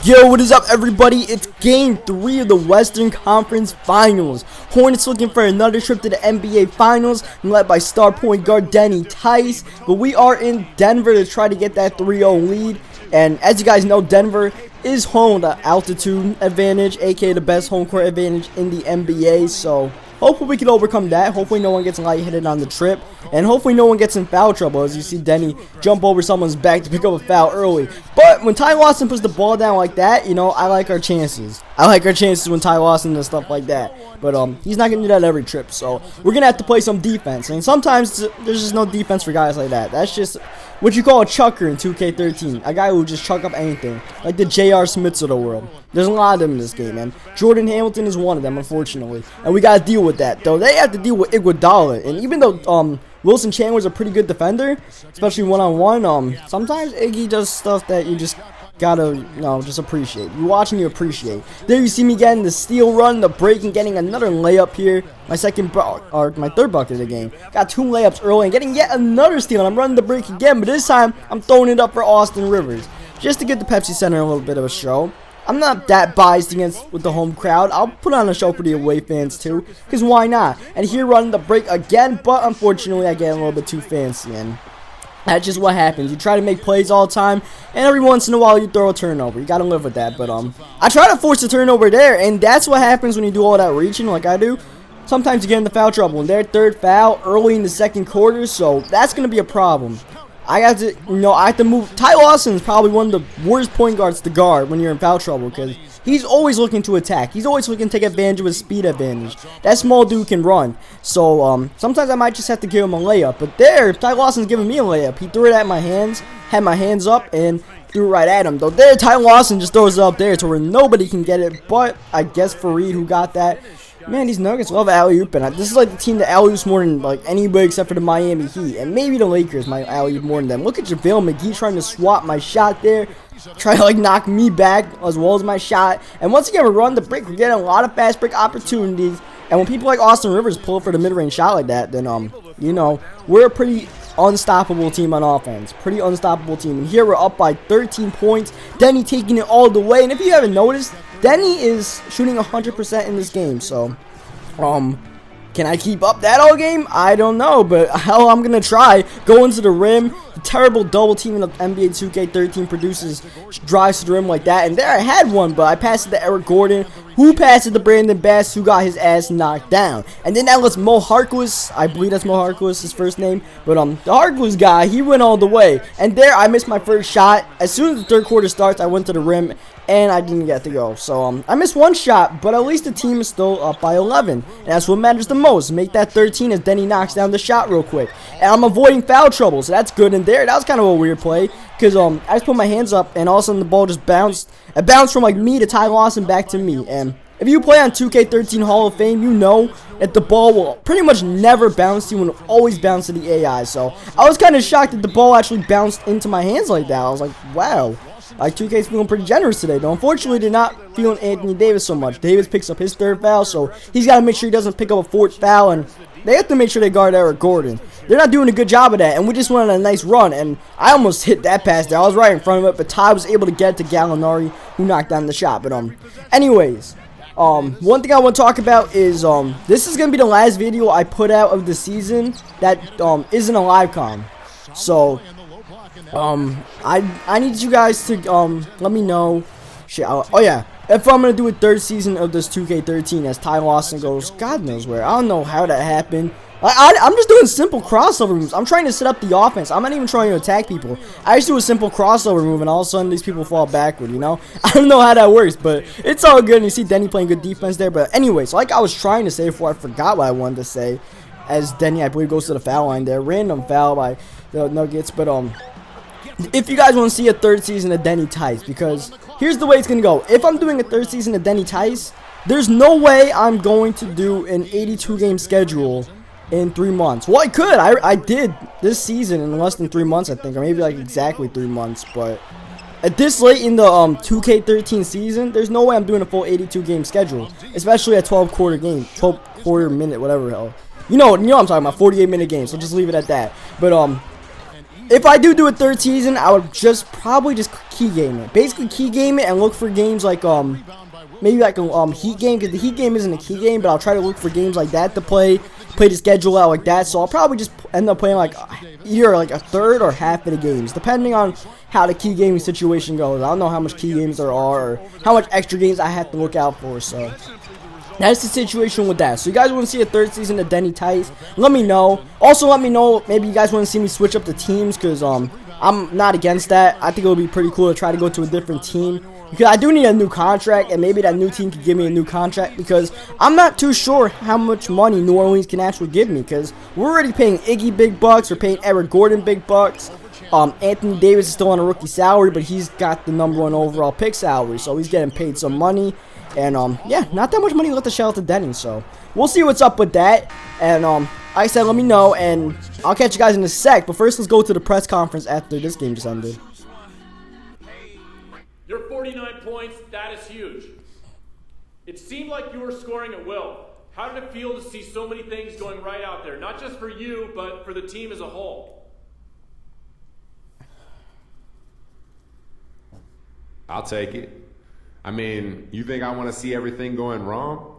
Yo, what is up, everybody? It's game 3 of the Western Conference Finals. Hornets looking for another trip to the NBA Finals, led by star point guard Denny, Tice. But we are in Denver to try to get that 3-0 lead. And as you guys know, Denver is home to altitude advantage, aka the best home court advantage in the NBA. So hopefully we can overcome that. Hopefully no one gets lightheaded on the trip. And hopefully no one gets in foul trouble, as you see Denny jump over someone's back to pick up a foul early. But when Ty Lawson puts the ball down like that, you know, I like our chances. I like our chances when Ty Lawson does stuff like that. But he's not going to do that every trip. So we're going to have to play some defense. And sometimes there's just no defense for guys like that. That's just what you call a chucker in 2K13. A guy who will just chuck up anything. Like the J.R. Smiths of the world. There's a lot of them in this game, man. Jordan Hamilton is one of them, unfortunately. And we got to deal with that. Though they have to deal with Iguodala. And even though Wilson Chandler's a pretty good defender, especially one-on-one, sometimes Iggy does stuff that you just gotta, just appreciate. You watch and you appreciate. There you see me getting the steal run, the break, and getting another layup here. My third bucket of the game. Got 2 layups early and getting yet another steal. And I'm running the break again, but this time I'm throwing it up for Austin Rivers, just to get the Pepsi Center a little bit of a show. I'm not that biased with the home crowd. I'll put on a show for the away fans too, because why not? And here running the break again, but unfortunately I get a little bit too fancy, and that's just what happens. You try to make plays all the time, and every once in a while you throw a turnover. You gotta live with that. But I try to force a turnover there, and that's what happens when you do all that reaching like I do. Sometimes you get into foul trouble, and their third foul early in the second quarter, so that's gonna be a problem. I have to move. Ty Lawson is probably one of the worst point guards to guard when you're in foul trouble, because he's always looking to attack. He's always looking to take advantage of his speed advantage. That small dude can run. So sometimes I might just have to give him a layup. But there, Ty Lawson's giving me a layup. He threw it at my hands, had my hands up, and threw it right at him. Though there, Ty Lawson just throws it up there to where nobody can get it. But I guess Fareed, who got that. Man, these Nuggets love alley-oop, and this is like the team that alley-oops more than like anybody except for the Miami Heat, and maybe the Lakers might alley-oop more than them. Look at JaVale McGee trying to swap my shot there, try to like knock me back as well as my shot. And once again, we're running the break. We're getting a lot of fast break opportunities, and when people like Austin Rivers pull for the mid-range shot like that, then we're a pretty unstoppable team on offense. Pretty unstoppable team. And here we're up by 13 points. Denny taking it all the way. And if you haven't noticed, Denny is shooting 100% in this game. So, can I keep up that all game? I don't know, but hell, I'm gonna try. Go into the rim. The terrible double team in the NBA 2K13 produces drives to the rim like that. And there I had one, but I passed it to Eric Gordon, who passed it to Brandon Bass, who got his ass knocked down. And then that lets Mo Harkless, I believe that's Mo Harkless, his first name, but the Harkless guy, he went all the way. And there I missed my first shot. As soon as the third quarter starts, I went to the rim, and I didn't get to go. So I missed one shot, but at least the team is still up by 11. And that's what matters the most. Make that 13 as Denny knocks down the shot real quick. And I'm avoiding foul trouble, so that's good. And there, that was kind of a weird play, because I just put my hands up, and all of a sudden the ball just bounced. It bounced from like me to Ty Lawson back to me. And if you play on 2K13 Hall of Fame, you know that the ball will pretty much never bounce to you and will always bounce to the AI. So I was kind of shocked that the ball actually bounced into my hands like that. I was like, wow. Like 2K's feeling pretty generous today, though. Unfortunately, they're not feeling Anthony Davis so much. Davis picks up his third foul, so he's got to make sure he doesn't pick up a fourth foul, and they have to make sure they guard Eric Gordon. They're not doing a good job of that, and we just went on a nice run, and I almost hit that pass there. I was right in front of it, but Ty was able to get it to Gallinari, who knocked down the shot. But anyways, one thing I want to talk about is this is gonna be the last video I put out of the season that isn't a live com. So I need you guys to let me know. Oh yeah, if I'm gonna do a third season of this 2K13 as Ty Lawson goes God knows where. I don't know how that happened. I'm just doing simple crossover moves. I'm trying to set up the offense. I'm not even trying to attack people. I just do a simple crossover move, and all of a sudden these people fall backward, you know? I don't know how that works, but it's all good. And you see Denny playing good defense there. But anyways, like I was trying to say before I forgot what I wanted to say, as Denny, I believe, goes to the foul line there. Random foul by the Nuggets. But if you guys want to see a third season of Denny Tice, because here's the way it's going to go. If I'm doing a third season of Denny Tice, there's no way I'm going to do an 82-game schedule in 3 months. Well, I could. I did this season in less than 3 months, I think, or maybe like exactly 3 months. But at this late in the 2K13 season, there's no way I'm doing a full 82-game schedule, especially a 12-quarter game, 12-quarter minute, whatever hell. You know what I'm talking about, 48-minute game. So just leave it at that. But if I do a third season, I would probably just key game it. Basically key game it and look for games like maybe like a heat game, because the heat game isn't a key game, but I'll try to look for games like that to play the schedule out like that. So I'll probably just end up playing like either like a third or half of the games, depending on how the key gaming situation goes. I don't know how much key games there are or how much extra games I have to look out for. So that's the situation with that. So you guys want to see a third season of Denny Tice? Let me know. Also, let me know maybe you guys want to see me switch up the teams, because I'm not against that. I think it would be pretty cool to try to go to a different team, because I do need a new contract, and maybe that new team could give me a new contract, because I'm not too sure how much money New Orleans can actually give me, because we're already paying Iggy big bucks, we're paying Eric Gordon big bucks. Anthony Davis is still on a rookie salary, but he's got the #1 overall pick salary, so he's getting paid some money. And yeah, not that much money left to shell out to Denny, so we'll see what's up with that. And like I said, let me know, and I'll catch you guys in a sec. But first, let's go to the press conference after this game just ended. Your 49 points, that is huge. It seemed like you were scoring at will. How did it feel to see so many things going right out there, not just for you, but for the team as a whole? I'll take it. I mean, you think I want to see everything going wrong?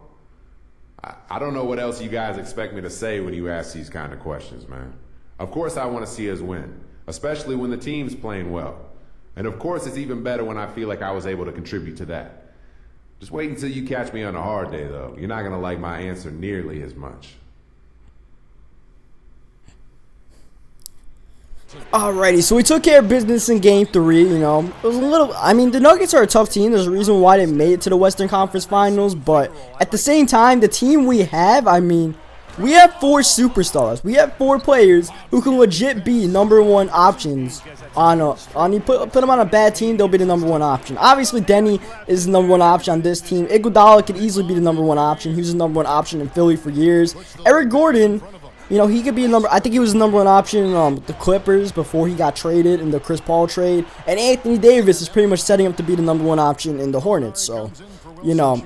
I don't know what else you guys expect me to say when you ask these kind of questions, man. Of course I want to see us win, especially when the team's playing well. And of course it's even better when I feel like I was able to contribute to that. Just wait until you catch me on a hard day, though. You're not going to like my answer nearly as much. Alrighty, so we took care of business in game 3, you know. It was a little, I mean, the Nuggets are a tough team. There's a reason why they made it to the Western Conference Finals, but at the same time, the team we have, I mean, we have 4 superstars. We have 4 players who can legit be #1 options on you put them on a bad team, they'll be the #1 option. Obviously, Denny is the #1 option on this team. Iguodala could easily be the #1 option. He was the #1 option in Philly for years. Eric Gordon, you know, he could be I think he was the #1 option with the Clippers before he got traded in the Chris Paul trade. And Anthony Davis is pretty much setting up to be the #1 option in the Hornets. So, you know,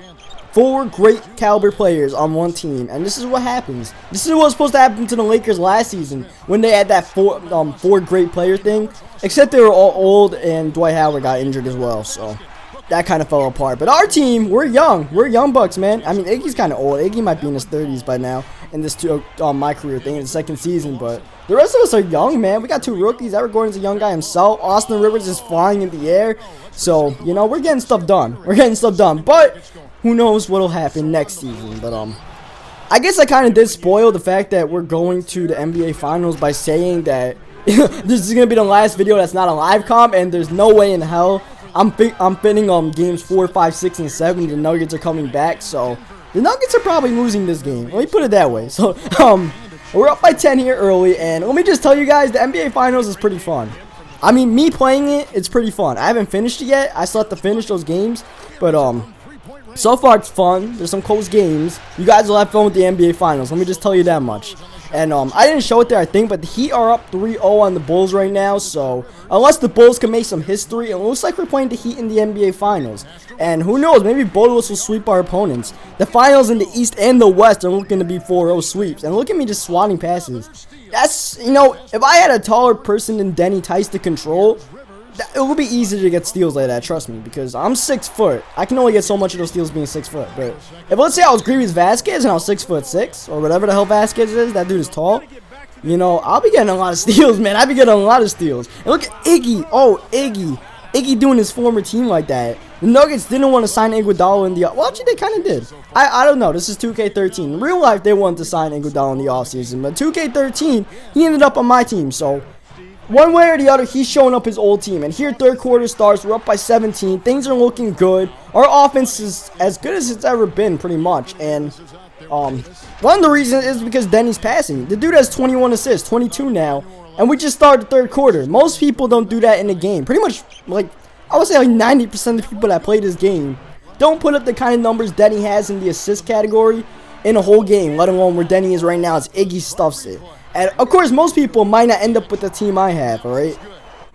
4 great caliber players on one team, and this is what happens. This is what was supposed to happen to the Lakers last season when they had that four great player thing. Except they were all old, and Dwight Howard got injured as well. So that kind of fell apart. But our team, we're young. We're young bucks, man. I mean, Iggy's kind of old. Iggy might be in his 30s by now in this my career thing in the 2nd season. But the rest of us are young, man. We got 2 rookies. Eric Gordon's a young guy himself. Austin Rivers is flying in the air. So, you know, we're getting stuff done. We're getting stuff done. But who knows what'll happen next season. But I guess I kind of did spoil the fact that we're going to the NBA Finals by saying that this is going to be the last video that's not a live comp, and there's no way in hell I'm fitting games 4, 5, 6, and 7. The Nuggets are coming back, so the Nuggets are probably losing this game. Let me put it that way. So we're up by 10 here early, and let me just tell you guys, the NBA Finals is pretty fun. I mean, me playing it's pretty fun. I haven't finished it yet. I still have to finish those games, but so far it's fun. There's some close games. You guys will have fun with the NBA Finals. Let me just tell you that much. And I didn't show it there, I think, but the Heat are up 3-0 on the Bulls right now. So unless the Bulls can make some history, it looks like we're playing the Heat in the NBA Finals. And who knows, maybe both of us will sweep our opponents. The Finals in the East and the West are looking to be 4-0 sweeps. And look at me just swatting passes. That's, you know, if I had a taller person than Denny Tice to control, it would be easy to get steals like that, trust me, because I'm 6 foot. I can only get so much of those steals being 6 foot. But if let's say I was Grievous Vasquez and I was 6'6", or whatever the hell Vasquez is, that dude is tall, you know, I'll be getting a lot of steals, man. I'll be getting a lot of steals. And look at Iggy. Oh, Iggy. Iggy doing his former team like that. The Nuggets didn't want to sign Iguodala in the well, actually they kind of did. I don't know. This is 2K13. In real life, they wanted to sign Iguodala in the offseason, but 2K13, he ended up on my team, so one way or the other, he's showing up his old team. And here, 3rd quarter starts. We're up by 17. Things are looking good. Our offense is as good as it's ever been, pretty much. And one of the reasons is because Denny's passing. The dude has 21 assists, 22 now. And we just started the 3rd quarter. Most people don't do that in the game. Pretty much, like, I would say like 90% of the people that play this game don't put up the kind of numbers Denny has in the assist category in a whole game, let alone where Denny is right now as Iggy stuffs it. And, of course, most people might not end up with the team I have, alright?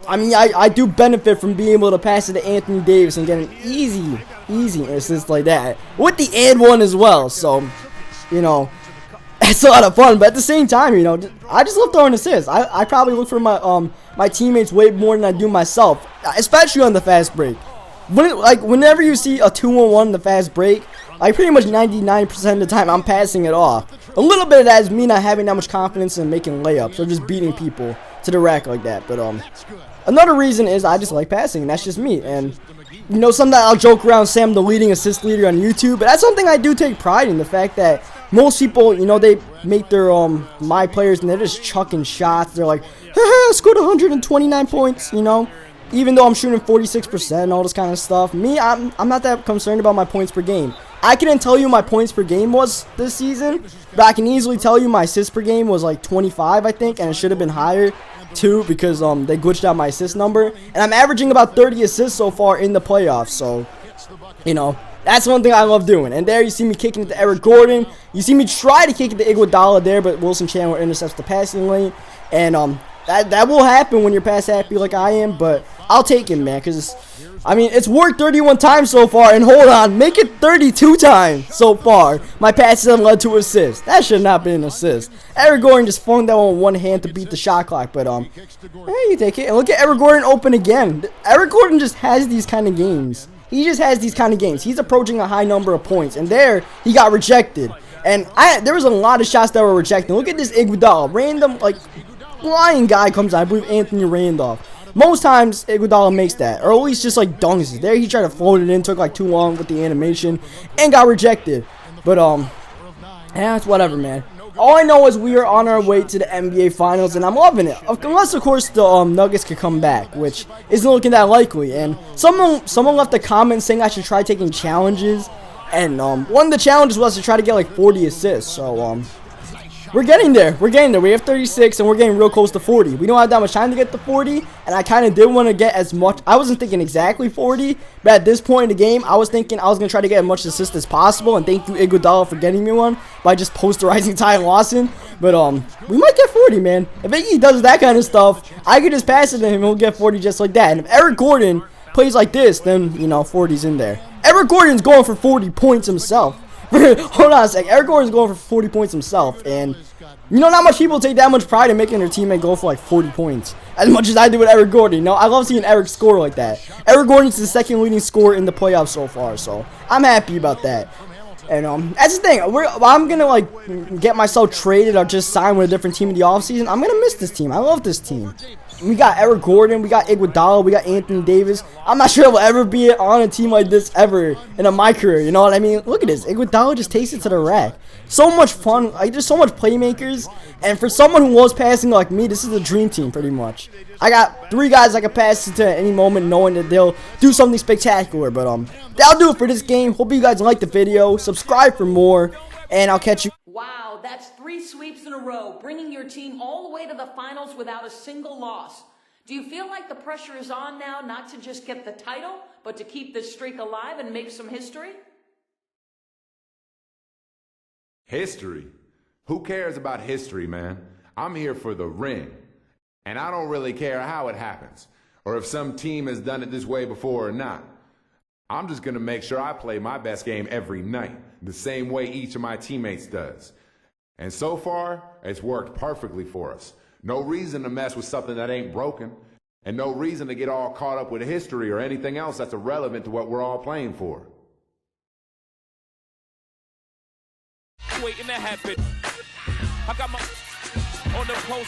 I mean, I do benefit from being able to pass it to Anthony Davis and get an easy assist like that. With the and one as well, so, you know. it's a lot of fun, but at the same time, you know, I just love throwing assists. I probably look for my my teammates way more than I do myself, especially on the fast break. Whenever you see a 2-on-1 in the fast break, like pretty much 99% of the time I'm passing it off. A little bit of that is me not having that much confidence in making layups or just beating people to the rack like that. But another reason is I just like passing, and that's just me. And you know, sometimes I'll joke around say I'm the leading assist leader on YouTube, but that's something I do take pride in. The fact that most people, you know, they make their my players and they're just chucking shots. They're like, haha, scored 129 points, you know. Even though I'm shooting 46% and all this kind of stuff, me, I'm not that concerned about my points per game. I couldn't tell you my points per game was this season, but I can easily tell you my assists per game was like 25, I think, and it should have been higher too because they glitched out my assist number. And I'm averaging about 30 assists so far in the playoffs, so, you know, that's one thing I love doing. And there you see me kicking it to Eric Gordon. You see me try to kick it to Iguodala there, but Wilson Chandler intercepts the passing lane. And that will happen when you're pass happy like I am, but I'll take it, man, because, I mean, it's worked 31 times so far, and hold on, make it 32 times so far. My passes have led to assists. That should not be an assist. Eric Gordon just flung that one with one hand to beat the shot clock, but, hey, you take it. And look at Eric Gordon open again. Eric Gordon just has these kind of games. He just has these kind of games. He's approaching a high number of points, and there, he got rejected. And there was a lot of shots that were rejected. Look at this Iguodala. Random, like, flying guy comes out. I believe Anthony Randolph. Most times, Iguodala makes that, or at least just like dunks it. There, he tried to float it in, took like too long with the animation, and got rejected. But yeah, it's whatever, man. All I know is we are on our way to the NBA Finals, and I'm loving it. Unless, of course, the Nuggets could come back, which isn't looking that likely. And someone left a comment saying I should try taking challenges, and one of the challenges was to try to get like 40 assists. So we're getting there. We're getting there. We have 36, and we're getting real close to 40. We don't have that much time to get to 40, and I kind of did want to get as much. I wasn't thinking exactly 40, but at this point in the game, I was thinking I was going to try to get as much assist as possible, and thank you, Iguodala, for getting me one by just posterizing Ty Lawson. But we might get 40, man. If Iggy does that kind of stuff, I could just pass it to him, and he'll get 40 just like that. And if Eric Gordon plays like this, then, you know, 40's in there. Eric Gordon's going for 40 points himself. Hold on a sec. Eric Gordon's going for 40 points himself, and you know, not much people take that much pride in making their teammate go for like 40 points as much as I do with Eric Gordon. You know, I love seeing Eric score like that. Eric Gordon's the second leading scorer in the playoffs so far, so I'm happy about that. And that's the thing. I'm gonna like get myself traded or just sign with a different team in the offseason. I'm gonna miss this team. I love this team. We got Eric Gordon, we got Iguodala, we got Anthony Davis. I'm not sure I will ever be on a team like this ever in my career, you know what I mean? Look at this, Iguodala just takes it to the rack. So much fun, like there's so much playmakers, and for someone who loves passing like me, this is a dream team pretty much. I got 3 guys I can pass it to at any moment knowing that they'll do something spectacular, but that'll do it for this game. Hope you guys liked the video, subscribe for more, and I'll catch you. Wow, that's 3 sweeps in a row, bringing your team all the way to the finals without a single loss. Do you feel like the pressure is on now, not to just get the title, but to keep this streak alive and make some history? History? Who cares about history, man? I'm here for the ring. And I don't really care how it happens, or if some team has done it this way before or not. I'm just going to make sure I play my best game every night, the same way each of my teammates does. And so far, it's worked perfectly for us. No reason to mess with something that ain't broken, and no reason to get all caught up with history or anything else that's irrelevant to what we're all playing for. Waiting to happen. I got my on the post.